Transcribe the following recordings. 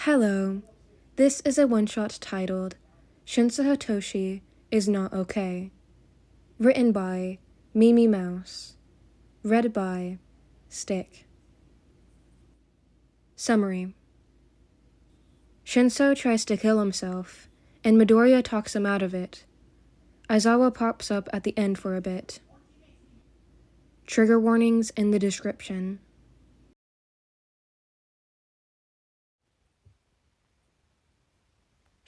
Hello, this is a one-shot titled Shinsou Hitoshi is Not Okay, written by mimimouse, read by Stick. Summary. Shinsou tries to kill himself, and Midoriya talks him out of it. Aizawa pops up at the end for a bit. Trigger warnings in the description.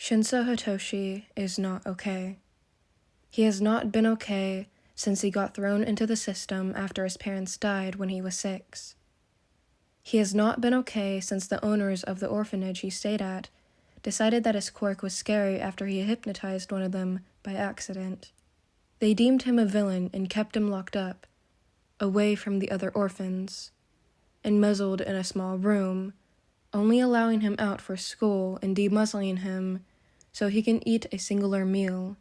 Shinsou Hitoshi is not okay. He has not been okay since he got thrown into the system after his parents died when he was 6. He has not been okay since the owners of the orphanage he stayed at decided that his quirk was scary after he hypnotized one of them by accident. They deemed him a villain and kept him locked up, away from the other orphans, and muzzled in a small room, only allowing him out for school and demuzzling him so he can eat a singular meal.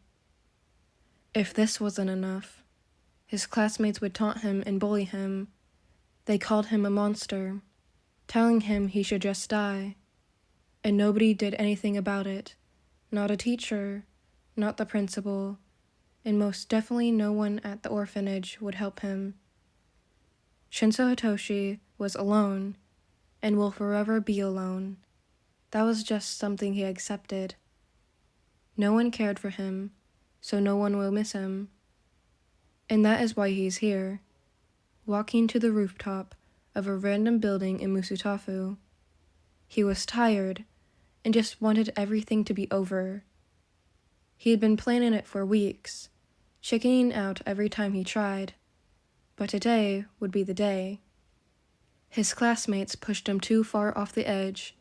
If this wasn't enough, his classmates would taunt him and bully him. They called him a monster, telling him he should just die, and nobody did anything about it. Not a teacher, not the principal, and most definitely no one at the orphanage would help him. Shinsou Hitoshi was alone, and will forever be alone. That was just something he accepted. No one cared for him, so no one will miss him. And that is why he's here, walking to the rooftop of a random building in Musutafu. He was tired, and just wanted everything to be over. He had been planning it for weeks, chickening out every time he tried, but today would be the day. His classmates pushed him too far off the edge,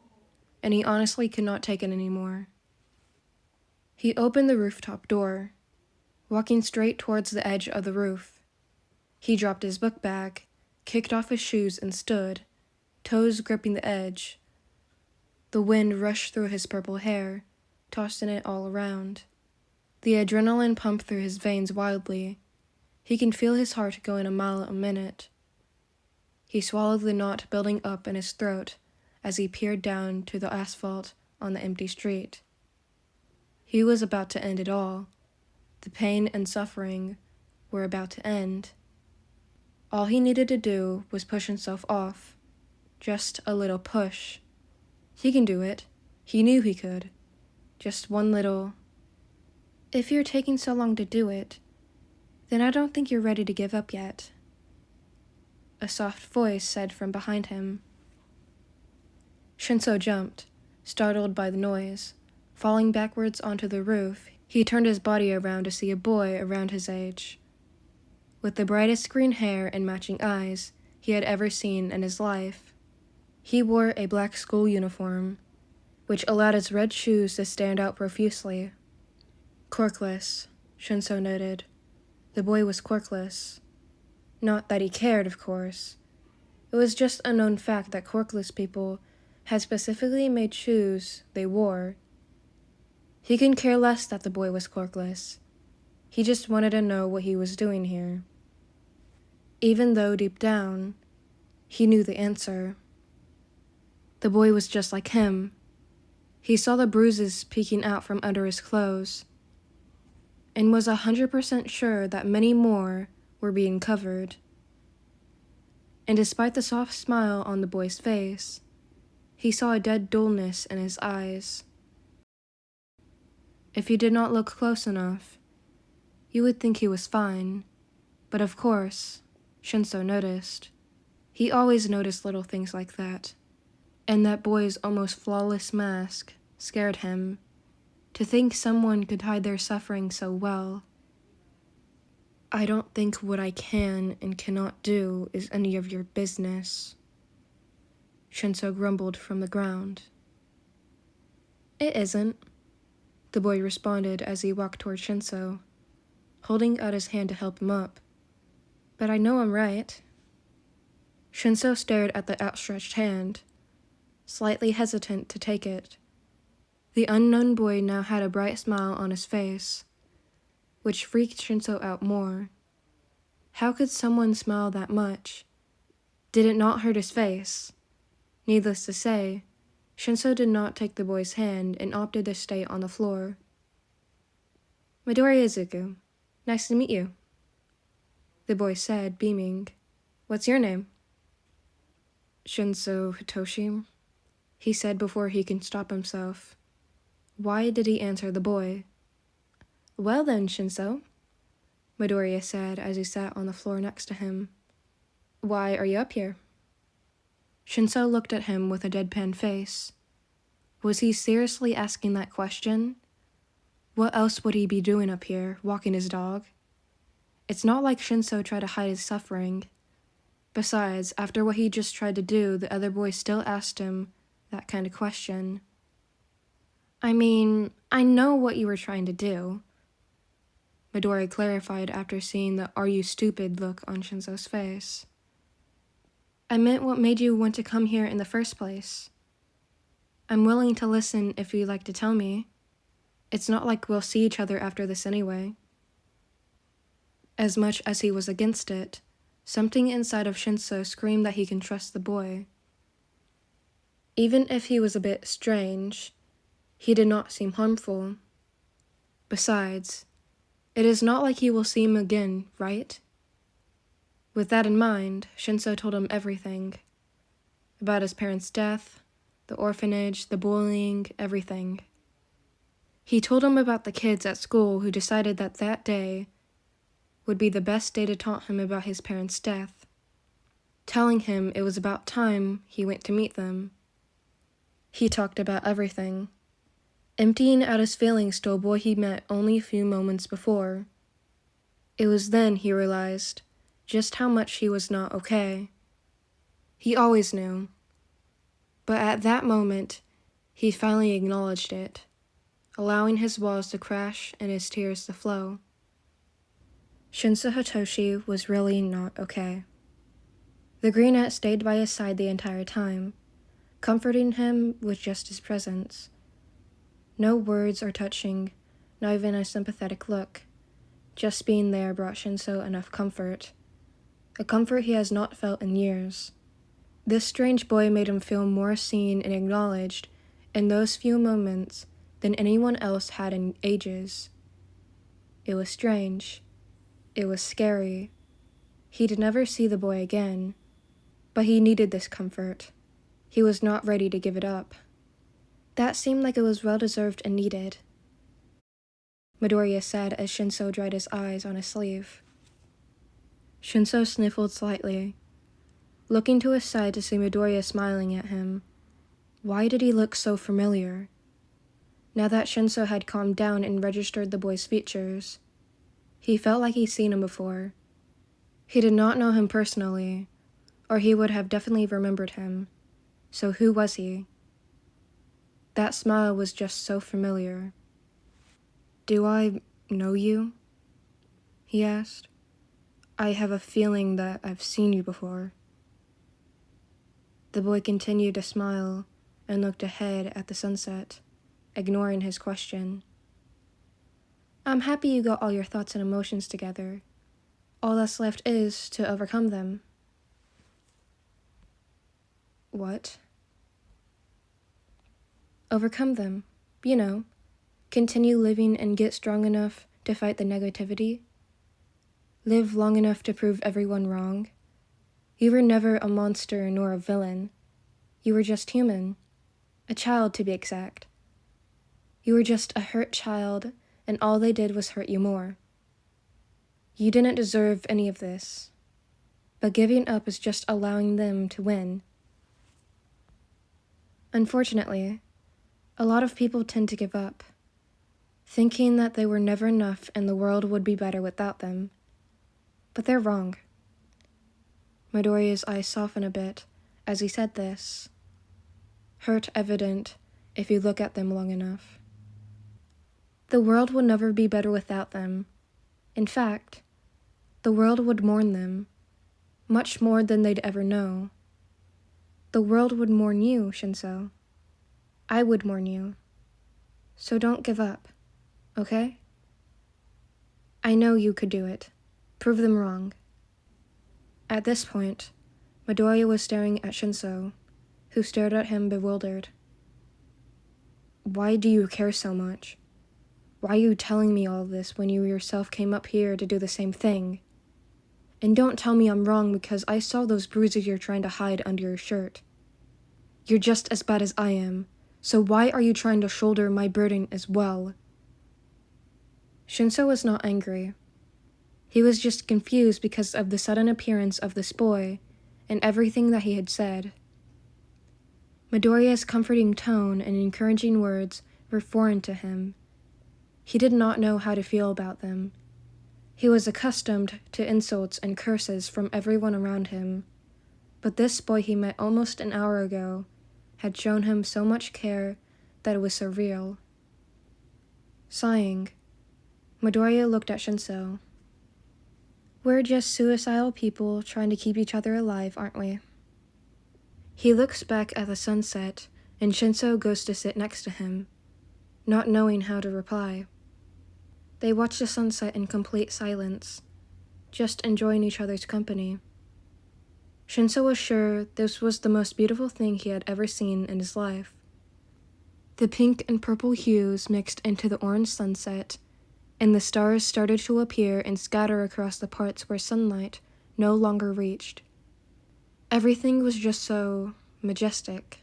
and he honestly could not take it anymore. He opened the rooftop door, walking straight towards the edge of the roof. He dropped his book bag, kicked off his shoes, and stood, toes gripping the edge. The wind rushed through his purple hair, tossing it all around. The adrenaline pumped through his veins wildly. He can feel his heart going a mile a minute. He swallowed the knot building up in his throat as he peered down to the asphalt on the empty street. He was about to end it all. The pain and suffering were about to end. All he needed to do was push himself off. Just a little push. He can do it. He knew he could. Just one little... If you're taking so long to do it, then I don't think you're ready to give up yet. A soft voice said from behind him. Shinsou jumped, startled by the noise. Falling backwards onto the roof, he turned his body around to see a boy around his age, with the brightest green hair and matching eyes he had ever seen in his life. He wore a black school uniform, which allowed his red shoes to stand out profusely. Quirkless, Shinsou noted. The boy was quirkless. Not that he cared, of course. It was just a known fact that quirkless people had specifically made shoes they wore. He couldn't care less that the boy was quirkless. He just wanted to know what he was doing here. Even though deep down, he knew the answer. The boy was just like him. He saw the bruises peeking out from under his clothes, and was 100% sure that many more were being covered. And despite the soft smile on the boy's face, he saw a dead dullness in his eyes. If you did not look close enough, you would think he was fine, but of course, Shinsou noticed. He always noticed little things like that, and that boy's almost flawless mask scared him. To think someone could hide their suffering so well. I don't think what I can and cannot do is any of your business, Shinsou grumbled from the ground. It isn't, the boy responded as he walked toward Shinsou, holding out his hand to help him up. But I know I'm right. Shinsou stared at the outstretched hand, slightly hesitant to take it. The unknown boy now had a bright smile on his face, which freaked Shinsou out more. How could someone smile that much? Did it not hurt his face? Needless to say, Shinsou did not take the boy's hand and opted to stay on the floor. "Midori Izuku, nice to meet you," the boy said, beaming. "What's your name?" "Shinsou Hitoshi," he said before he could stop himself. Why did he answer the boy? "Well then, Shinsou," Midoriya said as he sat on the floor next to him. "Why are you up here?" Shinsou looked at him with a deadpan face. Was he seriously asking that question? What else would he be doing up here, walking his dog? It's not like Shinsou tried to hide his suffering. Besides, after what he just tried to do, the other boy still asked him that kind of question. "I mean, I know what you were trying to do," Midori clarified after seeing the "are you stupid" look on Shinsou's face. "I meant what made you want to come here in the first place. I'm willing to listen if you'd like to tell me. It's not like we'll see each other after this anyway." As much as he was against it, something inside of Shinsou screamed that he can trust the boy. Even if he was a bit strange, he did not seem harmful. Besides, it is not like he will see him again, right? With that in mind, Shinsou told him everything. About his parents' death, the orphanage, the bullying, everything. He told him about the kids at school who decided that that day would be the best day to taunt him about his parents' death, telling him it was about time he went to meet them. He talked about everything, emptying out his feelings to a boy he met only a few moments before. It was then he realized just how much he was not okay. He always knew, but at that moment, he finally acknowledged it, allowing his walls to crash and his tears to flow. Shinsou Hitoshi was really not okay. The greenette stayed by his side the entire time, comforting him with just his presence. No words or touching, not even a sympathetic look. Just being there brought Shinsou enough comfort. A comfort he has not felt in years. This strange boy made him feel more seen and acknowledged in those few moments than anyone else had in ages. It was strange. It was scary. He'd never see the boy again, but he needed this comfort. He was not ready to give it up. That seemed like it was well-deserved and needed, Midoriya said as Shinsou dried his eyes on his sleeve. Shinsou sniffled slightly, looking to his side to see Midoriya smiling at him. Why did he look so familiar? Now that Shinsou had calmed down and registered the boy's features, he felt like he'd seen him before. He did not know him personally, or he would have definitely remembered him. So who was he? That smile was just so familiar. "Do I know you?" he asked. "I have a feeling that I've seen you before." The boy continued to smile and looked ahead at the sunset, ignoring his question. "I'm happy you got all your thoughts and emotions together. All that's left is to overcome them." "What?" "Overcome them. You know, continue living and get strong enough to fight the negativity. Live long enough to prove everyone wrong. You were never a monster nor a villain. You were just human. A child, to be exact. You were just a hurt child, and all they did was hurt you more. You didn't deserve any of this. But giving up is just allowing them to win. Unfortunately, a lot of people tend to give up, thinking that they were never enough and the world would be better without them. But they're wrong." Midoriya's eyes softened a bit as he said this, hurt evident if you look at them long enough. The world would never be better without them. In fact, the world would mourn them, much more than they'd ever know. The world would mourn you, Shinsou. I would mourn you. So don't give up, okay? I know you could do it. Prove them wrong." At this point, Midoriya was staring at Shinsou, who stared at him bewildered. Why do you care so much? Why are you telling me all this when you yourself came up here to do the same thing? And don't tell me I'm wrong because I saw those bruises you're trying to hide under your shirt. You're just as bad as I am, so why are you trying to shoulder my burden as well? Shinsou was not angry. He was just confused because of the sudden appearance of this boy and everything that he had said. Midoriya's comforting tone and encouraging words were foreign to him. He did not know how to feel about them. He was accustomed to insults and curses from everyone around him, but this boy he met almost an hour ago had shown him so much care that it was surreal. Sighing, Midoriya looked at Shinsou. We're just suicidal people trying to keep each other alive, aren't we? He looks back at the sunset, and Shinsou goes to sit next to him, not knowing how to reply. They watch the sunset in complete silence, just enjoying each other's company. Shinsou was sure this was the most beautiful thing he had ever seen in his life. The pink and purple hues mixed into the orange sunset, and the stars started to appear and scatter across the parts where sunlight no longer reached. Everything was just so majestic.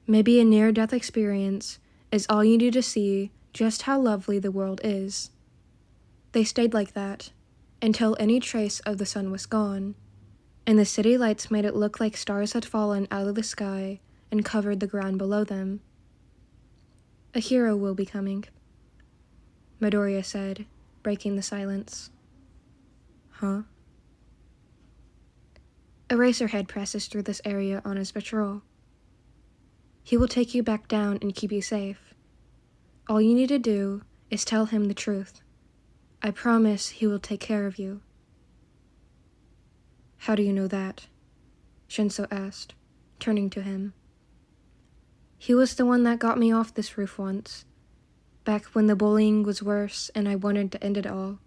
Maybe a near-death experience is all you need to see just how lovely the world is. They stayed like that until any trace of the sun was gone, and the city lights made it look like stars had fallen out of the sky and covered the ground below them. A hero will be coming, Midoriya said, breaking the silence. Huh? Eraserhead passes through this area on his patrol. He will take you back down and keep you safe. All you need to do is tell him the truth. I promise he will take care of you. How do you know that? Shinsou asked, turning to him. He was the one that got me off this roof once, back when the bullying was worse and I wanted to end it all.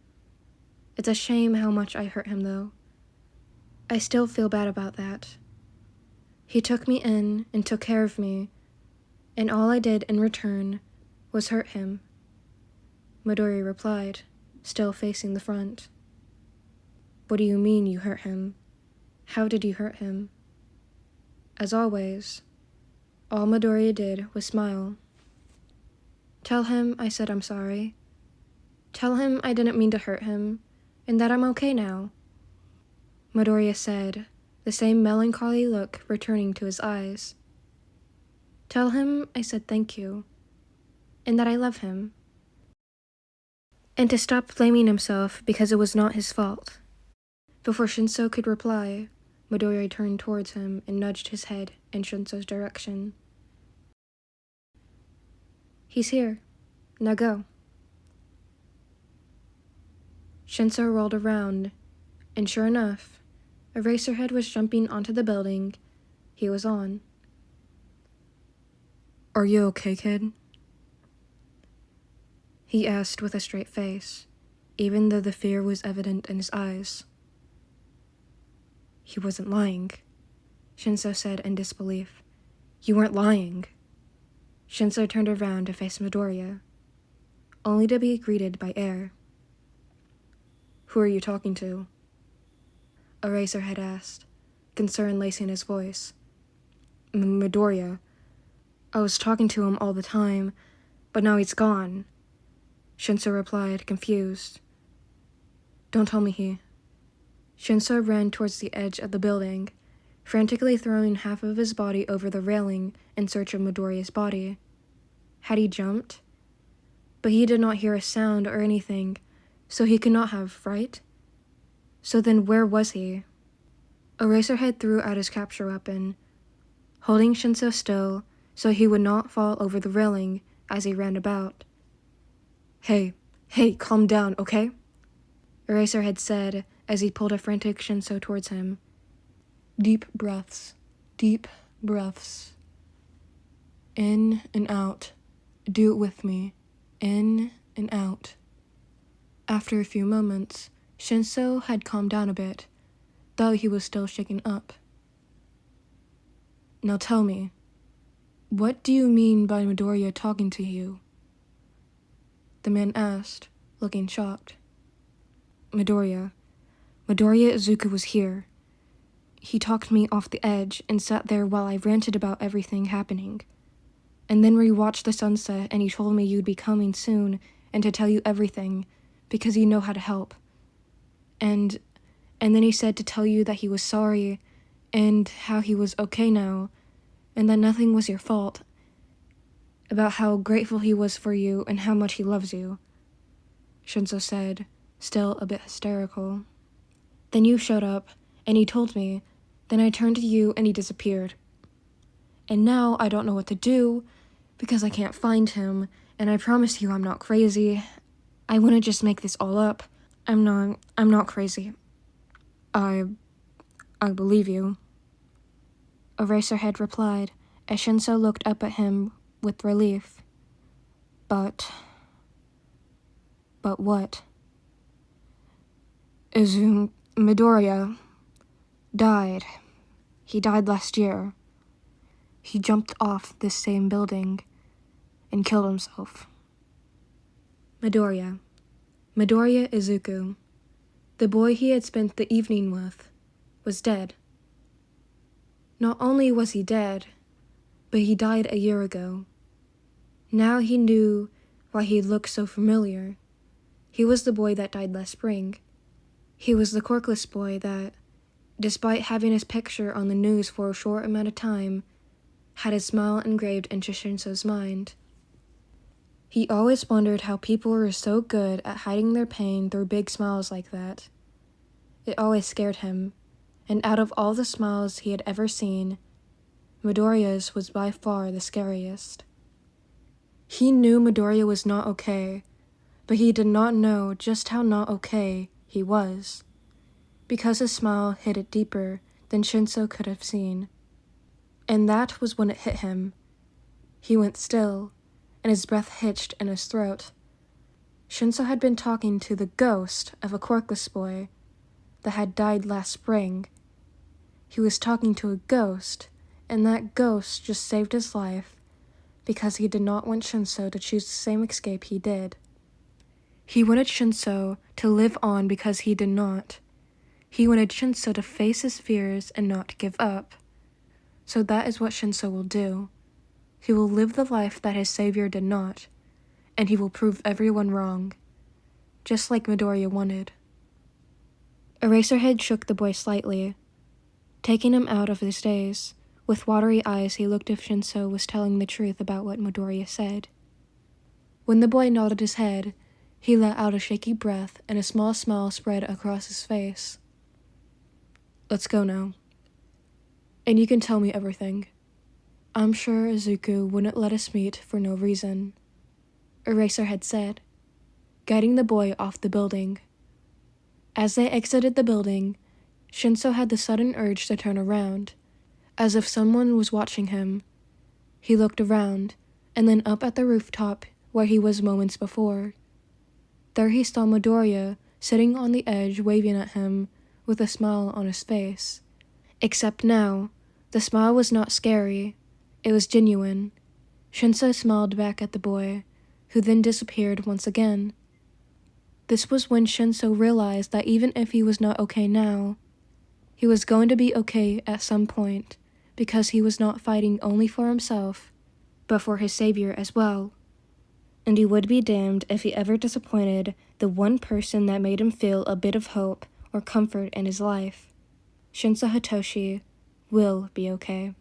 It's a shame how much I hurt him, though. I still feel bad about that. He took me in and took care of me, and all I did in return was hurt him, Midori replied, still facing the front. What do you mean you hurt him? How did you hurt him? As always, all Midori did was smile. Tell him I said I'm sorry. Tell him I didn't mean to hurt him, and that I'm okay now, Midoriya said, the same melancholy look returning to his eyes. Tell him I said thank you, and that I love him. And to stop blaming himself because it was not his fault. Before Shinsou could reply, Midoriya turned towards him and nudged his head in Shinsou's direction. He's here. Now go. Shinsou rolled around, and sure enough, Eraserhead was jumping onto the building he was on. Are you okay, kid? He asked with a straight face, even though the fear was evident in his eyes. He wasn't lying, Shinsou said in disbelief. You weren't lying. Shinsou turned around to face Midoriya, only to be greeted by air. Who are you talking to? Eraserhead asked, concern lacing his voice. Midoriya. I was talking to him all the time, but now he's gone, Shinsou replied, confused. Don't tell me he. Shinsou ran towards the edge of the building, frantically throwing half of his body over the railing in search of Midoriya's body. Had he jumped? But he did not hear a sound or anything, so he could not have, right? So then where was he? Eraserhead threw out his capture weapon, holding Shinsou still so he would not fall over the railing as he ran about. Hey, calm down, okay? Eraserhead said as he pulled a frantic Shinsou towards him. Deep breaths. In and out. Do it with me. In and out. After a few moments, Shinsou had calmed down a bit, though he was still shaken up. Now tell me, "What do you mean by Midoriya talking to you?" the man asked, looking shocked. Midoriya Izuku was here. He talked me off the edge and sat there while I ranted about everything happening. And then we watched the sunset and he told me you'd be coming soon and to tell you everything because you know how to help. And then he said to tell you that he was sorry and how he was okay now and that nothing was your fault. About how grateful he was for you and how much he loves you, Shinsou said, still a bit hysterical. Then you showed up and he told me. Then I turned to you and he disappeared. And now I don't know what to do because I can't find him, and I promise you I'm not crazy. I wouldn't just make this all up. I'm not crazy. I believe you. Eraserhead replied as Shinsou looked up at him with relief. But what? Midoriya died. He died last year. He jumped off this same building and killed himself. Midoriya Izuku, the boy he had spent the evening with, was dead. Not only was he dead, but he died a year ago. Now he knew why he looked so familiar. He was the boy that died last spring. He was the quirkless boy that, despite having his picture on the news for a short amount of time, had his smile engraved into Shinsou's mind. He always wondered how people were so good at hiding their pain through big smiles like that. It always scared him, and out of all the smiles he had ever seen, Midoriya's was by far the scariest. He knew Midoriya was not okay, but he did not know just how not okay he was, because his smile hid it deeper than Shinsou could have seen. And that was when it hit him. He went still, and his breath hitched in his throat. Shinsou had been talking to the ghost of a quirkless boy that had died last spring. He was talking to a ghost, and that ghost just saved his life because he did not want Shinsou to choose the same escape he did. He wanted Shinsou to live on because he did not. He wanted Shinsou to face his fears and not give up. So that is what Shinsou will do. He will live the life that his savior did not, and he will prove everyone wrong, just like Midoriya wanted. Eraserhead shook the boy slightly, taking him out of his daze. With watery eyes, he looked if Shinsou was telling the truth about what Midoriya said. When the boy nodded his head, he let out a shaky breath and a small smile spread across his face. Let's go now. And you can tell me everything. I'm sure Izuku wouldn't let us meet for no reason, Eraserhead said, guiding the boy off the building. As they exited the building, Shinsou had the sudden urge to turn around, as if someone was watching him. He looked around, and then up at the rooftop where he was moments before. There he saw Midoriya sitting on the edge waving at him with a smile on his face. Except now, the smile was not scary, it was genuine. Shinsou smiled back at the boy, who then disappeared once again. This was when Shinsou realized that even if he was not okay now, he was going to be okay at some point, because he was not fighting only for himself, but for his savior as well. And he would be damned if he ever disappointed the one person that made him feel a bit of hope or comfort in his life. Shinsou Hitoshi will be okay.